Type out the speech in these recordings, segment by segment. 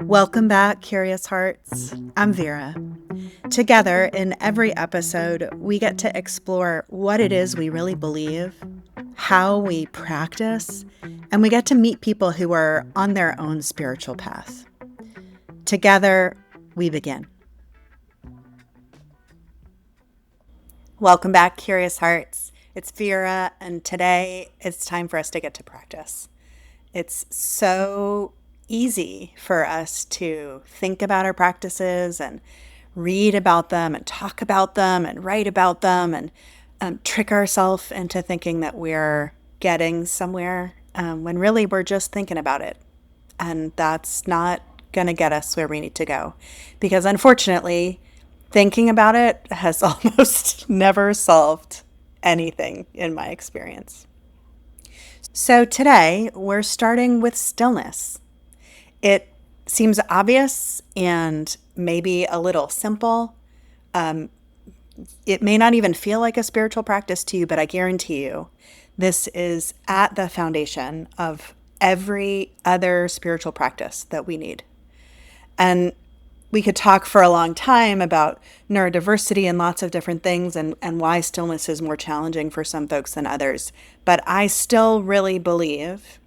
Welcome back, Curious Hearts. I'm Vera. Together, in every episode, we get to explore what it is we really believe, how we practice, and we get to meet people who are on their own spiritual path. Together, we begin. Welcome back, Curious Hearts. It's Vera, and today it's time for us to get to practice. It's so easy for us to think about our practices and read about them and talk about them and write about them and trick ourselves into thinking that we're getting somewhere when really we're just thinking about it. And that's not going to get us where we need to go. Because unfortunately, thinking about it has almost never solved anything in my experience. So today we're starting with stillness. It seems obvious and maybe a little simple. It may not even feel like a spiritual practice to you, but I guarantee you this is at the foundation of every other spiritual practice that we need. And we could talk for a long time about neurodiversity and lots of different things and why stillness is more challenging for some folks than others. But I still really believe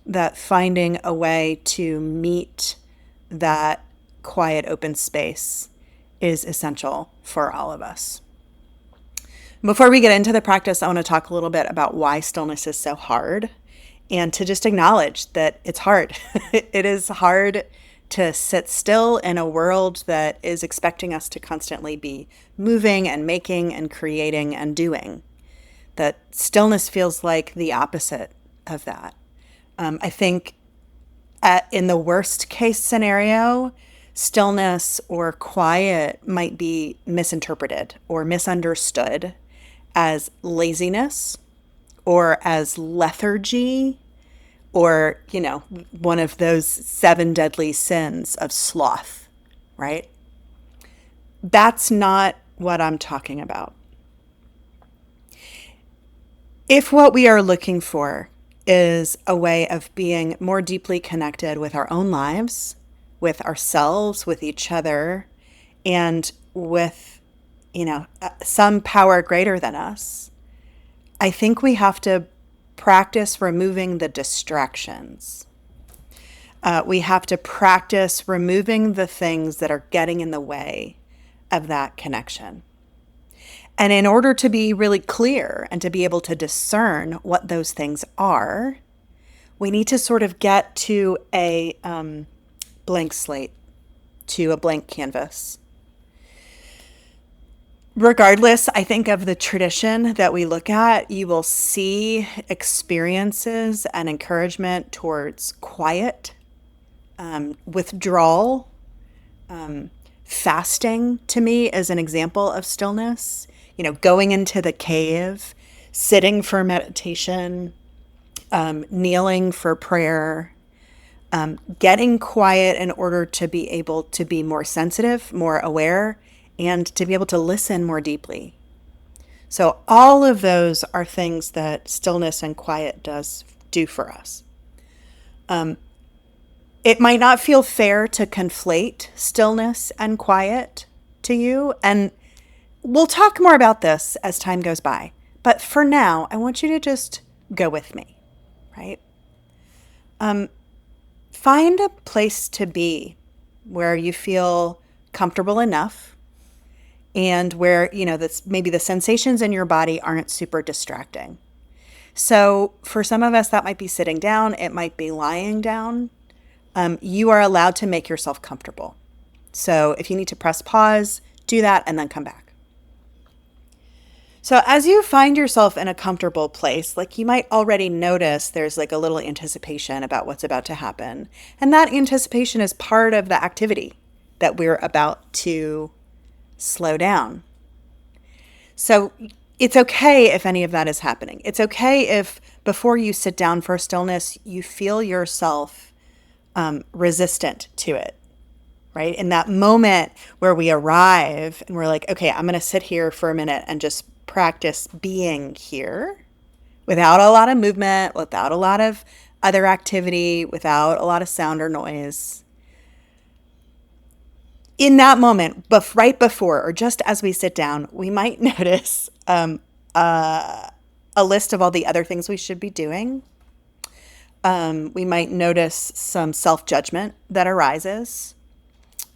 that finding a way to meet that quiet, open space is essential for all of us. Before we get into the practice, I want to talk a little bit about why stillness is so hard and to just acknowledge that it's hard. It is hard to sit still in a world that is expecting us to constantly be moving and making and creating and doing. That stillness feels like the opposite of that. I think in the worst case scenario, stillness or quiet might be misinterpreted or misunderstood as laziness or as lethargy or, one of those 7 deadly sins of sloth, right? That's not what I'm talking about. If what we are looking for is a way of being more deeply connected with our own lives, with ourselves, with each other, and with, some power greater than us, I think we have to practice removing the distractions. We have to practice removing the things that are getting in the way of that connection. And in order to be really clear and to be able to discern what those things are, we need to sort of get to a blank slate, to a blank canvas. Regardless, I think, of the tradition that we look at, you will see experiences and encouragement towards quiet, withdrawal. Fasting, to me, is an example of stillness. Going into the cave, sitting for meditation, kneeling for prayer, getting quiet in order to be able to be more sensitive, more aware, and to be able to listen more deeply. So all of those are things that stillness and quiet does do for us. It might not feel fair to conflate stillness and quiet to you, and we'll talk more about this as time goes by. But for now, I want you to just go with me, right? Find a place to be where you feel comfortable enough and where, that's maybe the sensations in your body aren't super distracting. So for some of us, that might be sitting down. It might be lying down. You are allowed to make yourself comfortable. So if you need to press pause, do that and then come back. So as you find yourself in a comfortable place, like you might already notice there's like a little anticipation about what's about to happen. And that anticipation is part of the activity that we're about to slow down. So it's okay if any of that is happening. It's okay if before you sit down for stillness, you feel yourself resistant to it, right? In that moment where we arrive and we're like, okay, I'm going to sit here for a minute and just practice being here without a lot of movement, without a lot of other activity, without a lot of sound or noise. In that moment, right before or just as we sit down, we might notice a list of all the other things we should be doing. We might notice some self judgment that arises.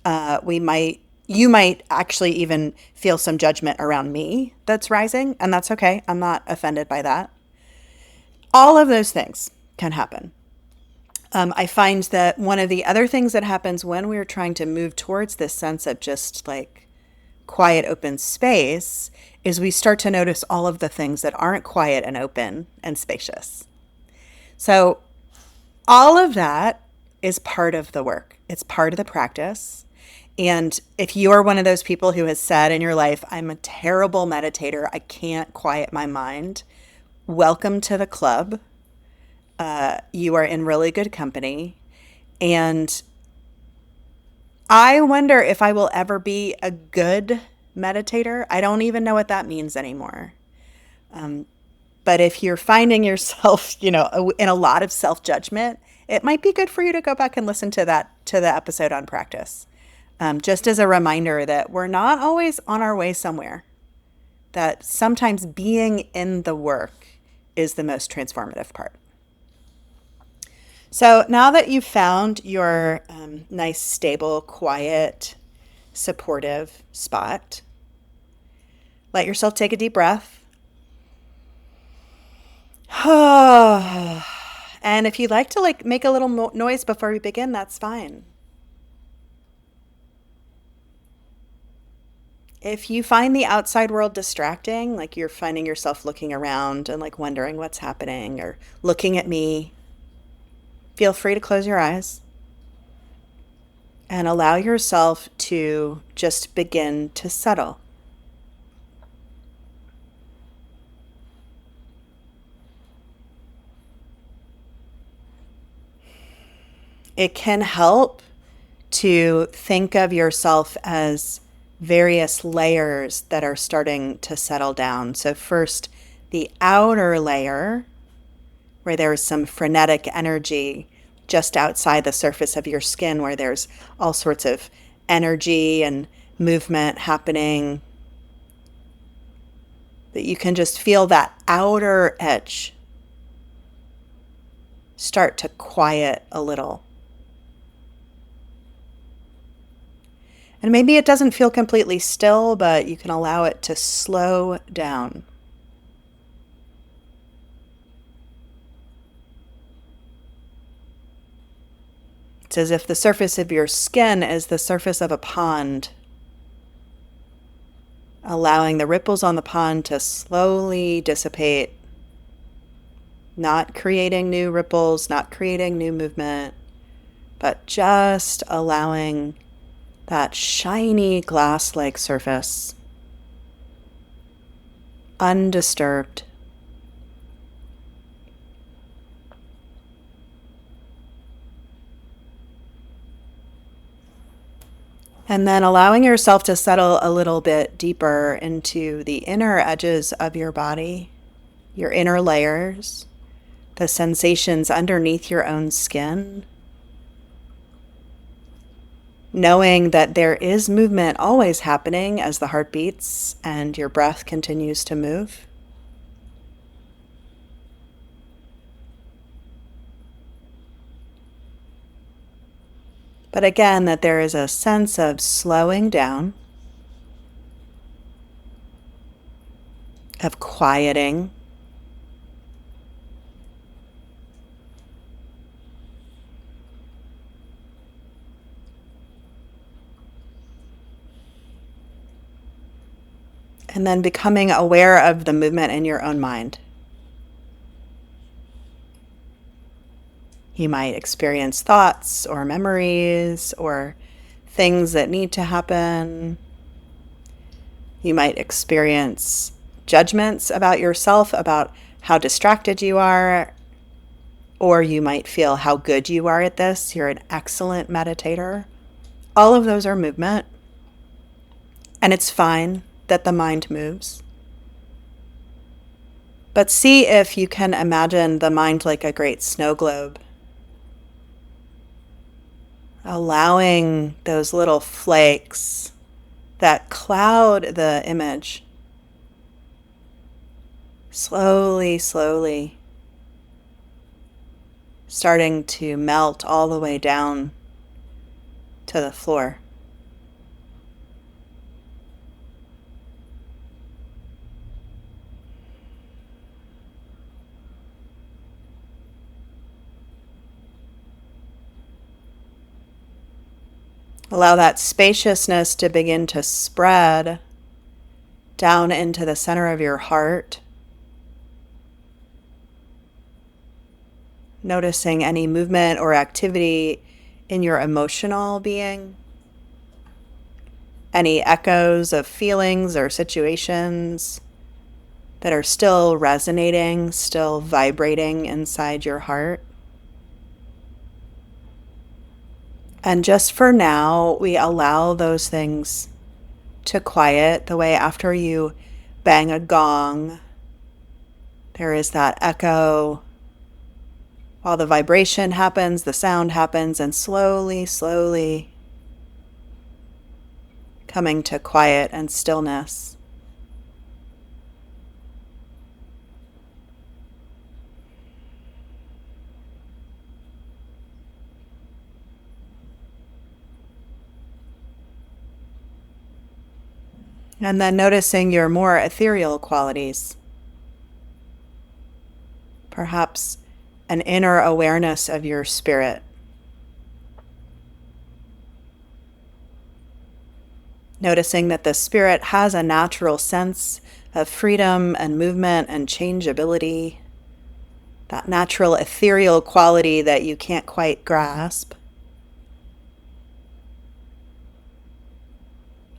You might actually even feel some judgment around me that's rising, and that's okay. I'm not offended by that. All of those things can happen. I find that one of the other things that happens when we're trying to move towards this sense of just like quiet, open space is we start to notice all of the things that aren't quiet and open and spacious. So, all of that is part of the work, it's part of the practice. And if you are one of those people who has said in your life, I'm a terrible meditator, I can't quiet my mind, welcome to the club. You are in really good company. And I wonder if I will ever be a good meditator. I don't even know what that means anymore. But if you're finding yourself, in a lot of self-judgment, it might be good for you to go back and listen to the episode on practice. Just as a reminder that we're not always on our way somewhere, that sometimes being in the work is the most transformative part. So now that you've found your nice, stable, quiet, supportive spot, let yourself take a deep breath. And if you'd like to make a little noise before we begin, that's fine. If you find the outside world distracting, like you're finding yourself looking around and like wondering what's happening or looking at me, feel free to close your eyes and allow yourself to just begin to settle. It can help to think of yourself as various layers that are starting to settle down. So, first, the outer layer, where there is some frenetic energy just outside the surface of your skin, where there's all sorts of energy and movement happening, that you can just feel that outer edge start to quiet a little. And maybe it doesn't feel completely still, but you can allow it to slow down. It's as if the surface of your skin is the surface of a pond, allowing the ripples on the pond to slowly dissipate, not creating new ripples, not creating new movement, but just allowing that shiny glass-like surface undisturbed. And then allowing yourself to settle a little bit deeper into the inner edges of your body, your inner layers, the sensations underneath your own skin. Knowing that there is movement always happening as the heart beats and your breath continues to move. But again, that there is a sense of slowing down, of quieting, and then becoming aware of the movement in your own mind. You might experience thoughts or memories or things that need to happen. You might experience judgments about yourself, about how distracted you are, or you might feel how good you are at this. You're an excellent meditator. All of those are movement, and it's fine that the mind moves. But see if you can imagine the mind like a great snow globe, allowing those little flakes that cloud the image slowly, slowly starting to melt all the way down to the floor. Allow that spaciousness to begin to spread down into the center of your heart. Noticing any movement or activity in your emotional being. Any echoes of feelings or situations that are still resonating, still vibrating inside your heart. And just for now, we allow those things to quiet the way after you bang a gong, there is that echo. While the vibration happens, the sound happens, and slowly, slowly coming to quiet and stillness. And then noticing your more ethereal qualities. Perhaps an inner awareness of your spirit. Noticing that the spirit has a natural sense of freedom and movement and changeability. That natural ethereal quality that you can't quite grasp.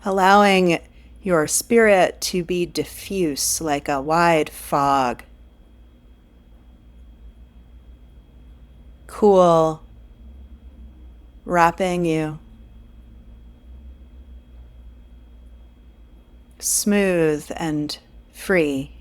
Allowing your spirit to be diffuse like a wide fog. Cool, wrapping you. Smooth and free.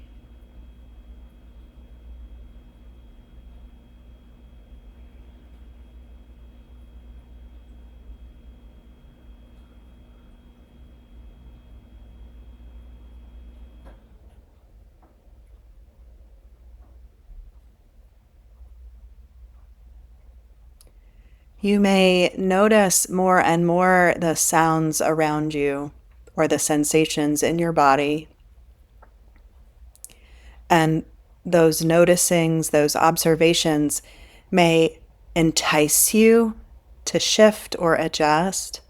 You may notice more and more the sounds around you or the sensations in your body. And those noticings, those observations may entice you to shift or adjust.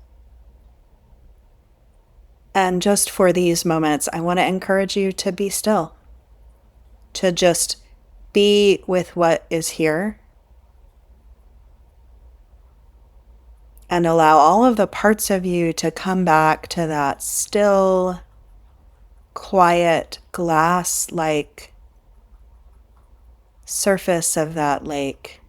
And just for these moments, I want to encourage you to be still, to just be with what is here. And allow all of the parts of you to come back to that still, quiet, glass-like surface of that lake.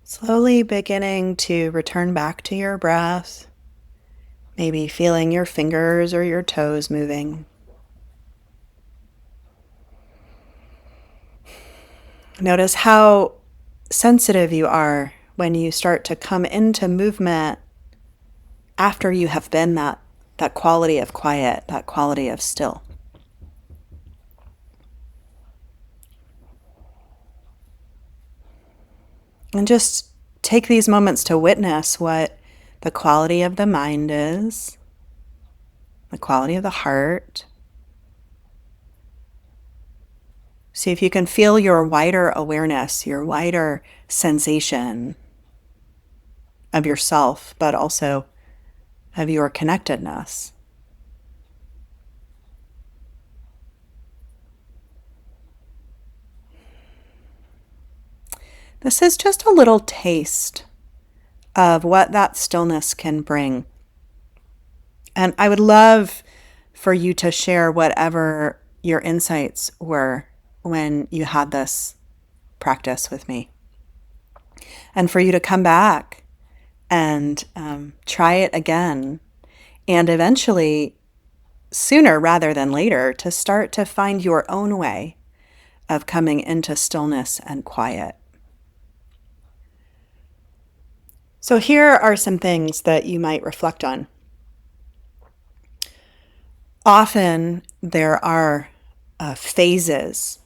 Slowly beginning to return back to your breath, maybe feeling your fingers or your toes moving. Notice how sensitive you are when you start to come into movement after you have been that quality of quiet, that quality of still. And just take these moments to witness what the quality of the mind is, the quality of the heart. See if you can feel your wider awareness, your wider sensation of yourself, but also of your connectedness. This is just a little taste of what that stillness can bring. And I would love for you to share whatever your insights were when you had this practice with me. And for you to come back and try it again. And eventually, sooner rather than later, to start to find your own way of coming into stillness and quiet. So here are some things that you might reflect on. Often there are phases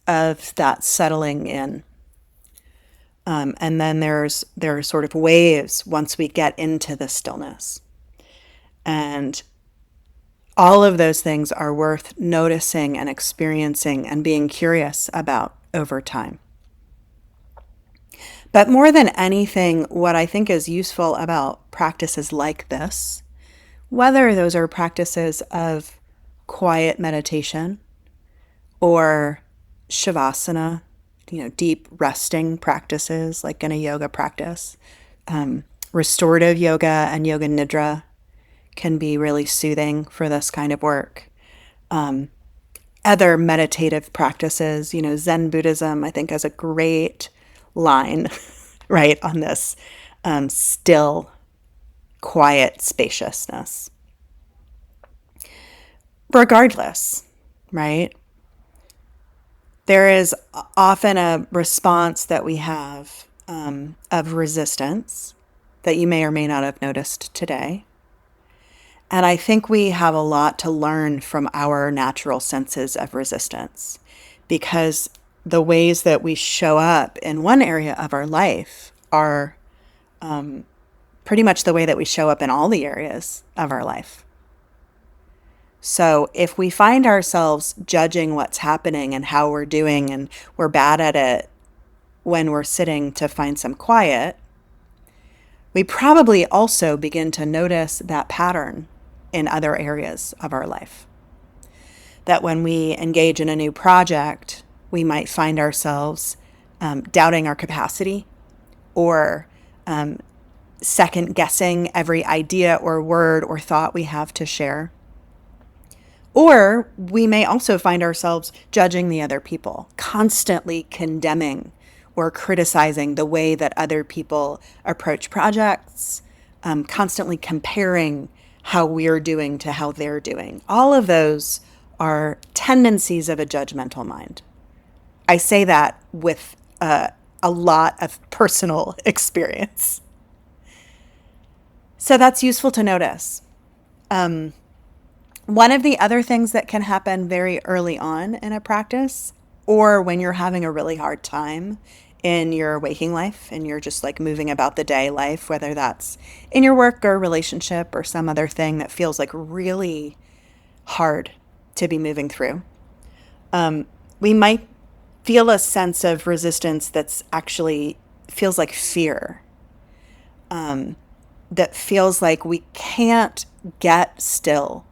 of that settling in. And then there are sort of waves once we get into the stillness. And all of those things are worth noticing and experiencing and being curious about over time. But more than anything, what I think is useful about practices like this, whether those are practices of quiet meditation or shavasana, deep resting practices like in a yoga practice, restorative yoga and yoga nidra can be really soothing for this kind of work. Other meditative practices, Zen Buddhism, I think, has a great line, right, on this still, quiet spaciousness. Regardless, right, there is often a response that we have of resistance that you may or may not have noticed today. And I think we have a lot to learn from our natural senses of resistance, because the ways that we show up in one area of our life are pretty much the way that we show up in all the areas of our life. So if we find ourselves judging what's happening and how we're doing, and we're bad at it when we're sitting to find some quiet, we probably also begin to notice that pattern in other areas of our life. That when we engage in a new project, we might find ourselves doubting our capacity, or second guessing every idea or word or thought we have to share. Or we may also find ourselves judging the other people, constantly condemning or criticizing the way that other people approach projects, constantly comparing how we're doing to how they're doing. All of those are tendencies of a judgmental mind. I say that with a lot of personal experience. So that's useful to notice. One of the other things that can happen very early on in a practice, or when you're having a really hard time in your waking life and you're just like moving about the day life, whether that's in your work or relationship or some other thing that feels like really hard to be moving through, we might feel a sense of resistance that's actually feels like fear, that feels like we can't get still,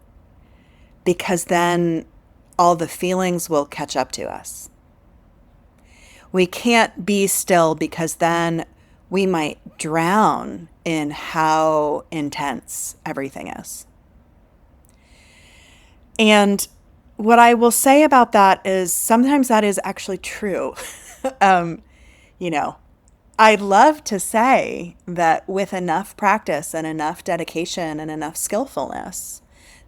because then all the feelings will catch up to us. We can't be still because then we might drown in how intense everything is. And what I will say about that is sometimes that is actually true. I'd love to say that with enough practice and enough dedication and enough skillfulness,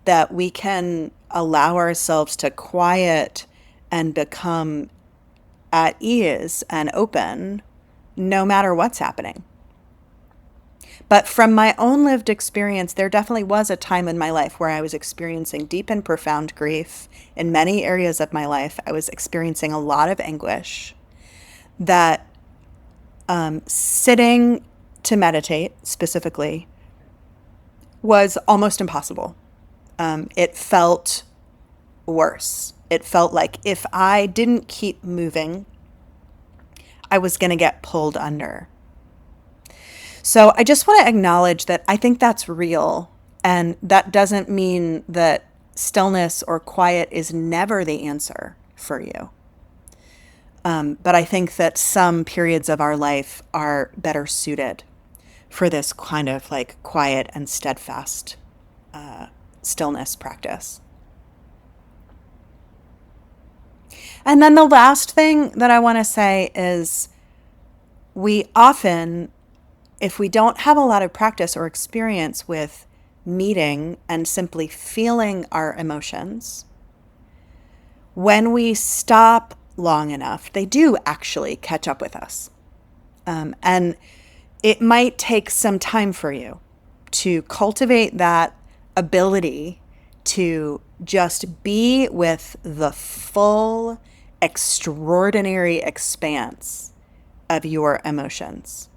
that we can allow ourselves to quiet and become at ease and open no matter what's happening. But from my own lived experience, there definitely was a time in my life where I was experiencing deep and profound grief. In many areas of my life, I was experiencing a lot of anguish that Sitting to meditate specifically was almost impossible. It felt worse. It felt like if I didn't keep moving, I was going to get pulled under. So I just want to acknowledge that I think that's real. And that doesn't mean that stillness or quiet is never the answer for you. But I think that some periods of our life are better suited for this kind of like quiet and steadfast stillness practice. And then the last thing that I want to say is we often, if we don't have a lot of practice or experience with meeting and simply feeling our emotions, when we stop long enough, they do actually catch up with us. And it might take some time for you to cultivate that ability to just be with the full, extraordinary expanse of your emotions.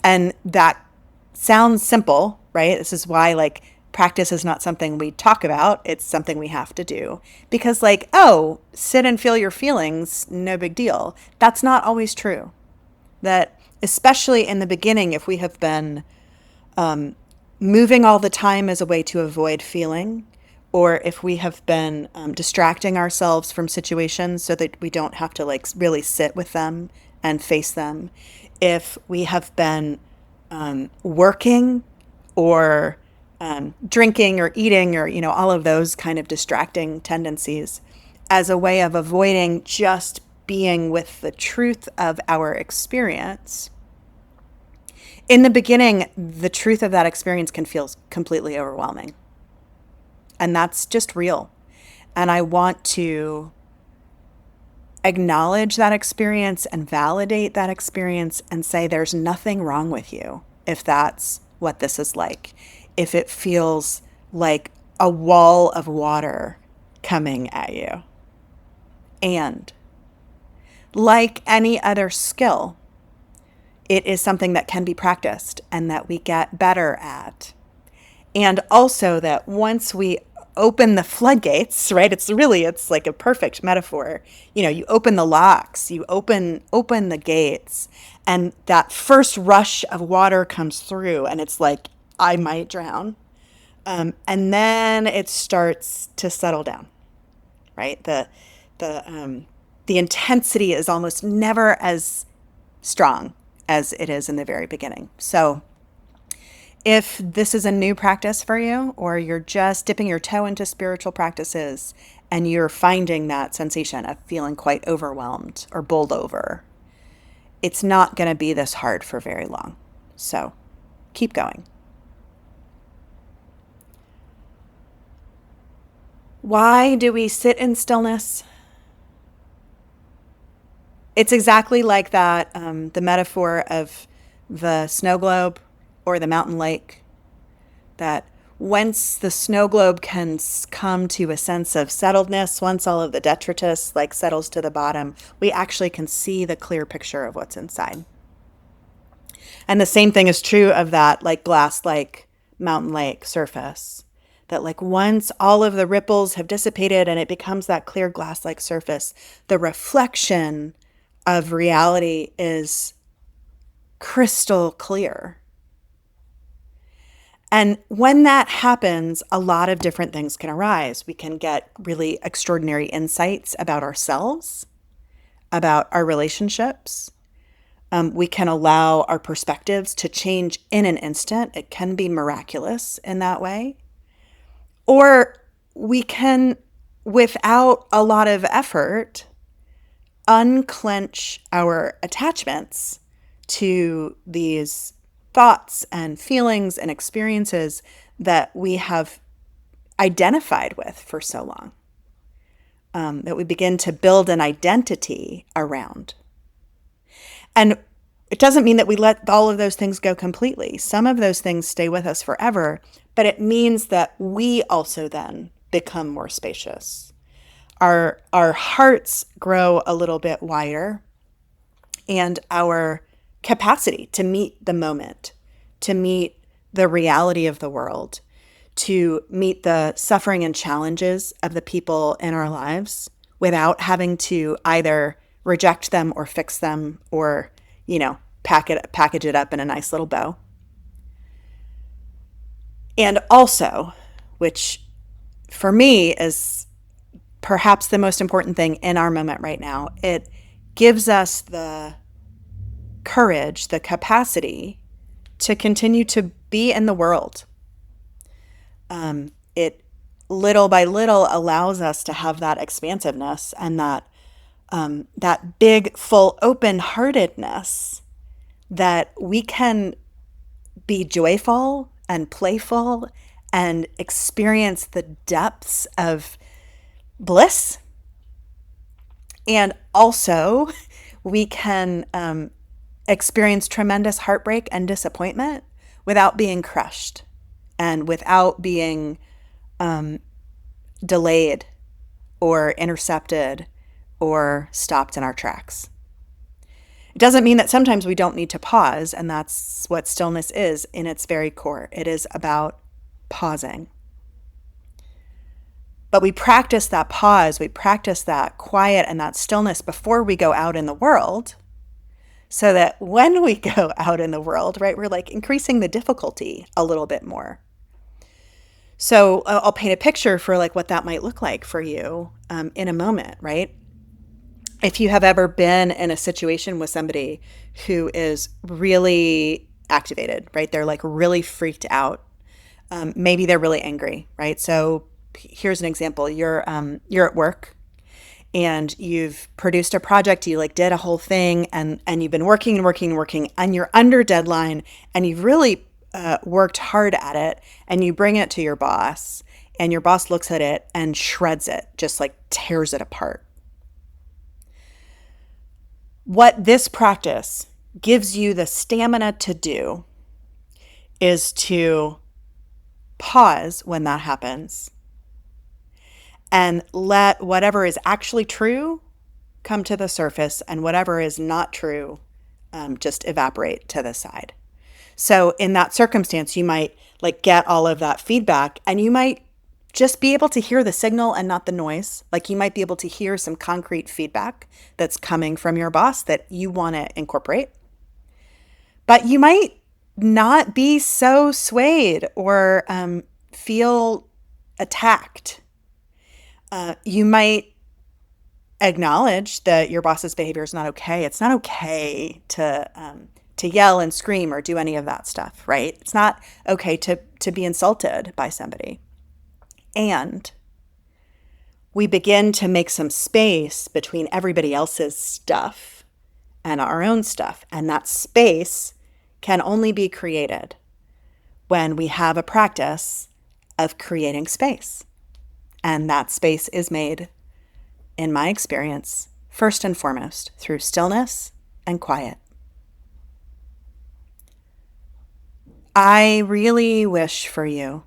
And that sounds simple, right? This is why like practice is not something we talk about. It's something we have to do because like, oh, sit and feel your feelings, no big deal. That's not always true. That especially in the beginning, if we have been moving all the time as a way to avoid feeling, or if we have been distracting ourselves from situations so that we don't have to like really sit with them and face them, if we have been working or drinking or eating or, you know, all of those kind of distracting tendencies as a way of avoiding just being with the truth of our experience. In the beginning, the truth of that experience can feel completely overwhelming. And that's just real. And I want to acknowledge that experience and validate that experience and say there's nothing wrong with you if that's what this is like. If it feels like a wall of water coming at you. And like any other skill, it is something that can be practiced and that we get better at. And also that once we open the floodgates, right? It's like a perfect metaphor. You know, you open the locks, you open the gates, and that first rush of water comes through and it's like, I might drown. And then it starts to settle down, right? The intensity is almost never as strong as it is in the very beginning. So if this is a new practice for you, or you're just dipping your toe into spiritual practices and you're finding that sensation of feeling quite overwhelmed or bowled over, it's not going to be this hard for very long. So keep going. Why do we sit in stillness? It's exactly like that, the metaphor of the snow globe or the mountain lake, that once the snow globe can come to a sense of settledness, once all of the detritus like settles to the bottom, we actually can see the clear picture of what's inside. And the same thing is true of that like glass like mountain lake surface. That like once all of the ripples have dissipated and it becomes that clear glass like surface, the reflection of reality is crystal clear. And when that happens, a lot of different things can arise. We can get really extraordinary insights about ourselves, about our relationships. We can allow our perspectives to change in an instant. It can be miraculous in that way. Or we can, without a lot of effort, unclench our attachments to these thoughts and feelings and experiences that we have identified with for so long, that we begin to build an identity around. And it doesn't mean that we let all of those things go completely. Some of those things stay with us forever, but it means that we also then become more spacious. Our hearts grow a little bit wider, and our capacity to meet the moment, to meet the reality of the world, to meet the suffering and challenges of the people in our lives without having to either reject them or fix them or, package it up in a nice little bow. And also, which for me is perhaps the most important thing in our moment right now, it gives us the courage, the capacity to continue to be in the world. It little by little allows us to have that expansiveness and that big, full, open-heartedness that we can be joyful and playful and experience the depths of bliss. And also, we can experience tremendous heartbreak and disappointment without being crushed and without being delayed or intercepted or stopped in our tracks. It doesn't mean that sometimes we don't need to pause, and that's what stillness is in its very core. It is about pausing. But we practice that pause, we practice that quiet and that stillness before we go out in the world, so that when we go out in the world, right, we're like increasing the difficulty a little bit more. So I'll paint a picture for like what that might look like for you in a moment, right? If you have ever been in a situation with somebody who is really activated, right? They're like really freaked out. Maybe they're really angry, right? So here's an example. You're at work and you've produced a project, you like did a whole thing and you've been working and working and working and you're under deadline and you've really worked hard at it and you bring it to your boss and your boss looks at it and shreds it, just like tears it apart. What this practice gives you the stamina to do is to pause when that happens and let whatever is actually true come to the surface and whatever is not true just evaporate to the side. So in that circumstance, you might like get all of that feedback and you might just be able to hear the signal and not the noise. Like you might be able to hear some concrete feedback that's coming from your boss that you want to incorporate. But you might not be so swayed or feel attacked. You might acknowledge that your boss's behavior is not okay. It's not okay to yell and scream or do any of that stuff, right? It's not okay to be insulted by somebody. And we begin to make some space between everybody else's stuff and our own stuff. And that space can only be created when we have a practice of creating space. And that space is made, in my experience, first and foremost, through stillness and quiet. I really wish for you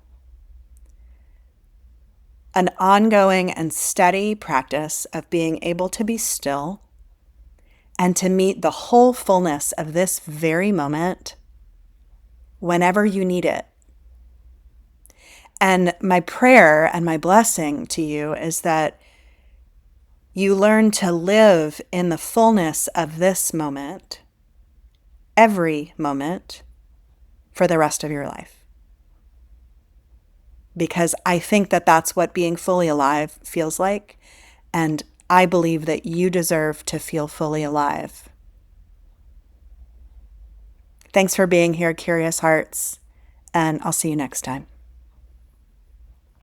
an ongoing and steady practice of being able to be still and to meet the whole fullness of this very moment whenever you need it. And my prayer and my blessing to you is that you learn to live in the fullness of this moment, every moment, for the rest of your life. Because I think that that's what being fully alive feels like. And I believe that you deserve to feel fully alive. Thanks for being here, Curious Hearts, and I'll see you next time.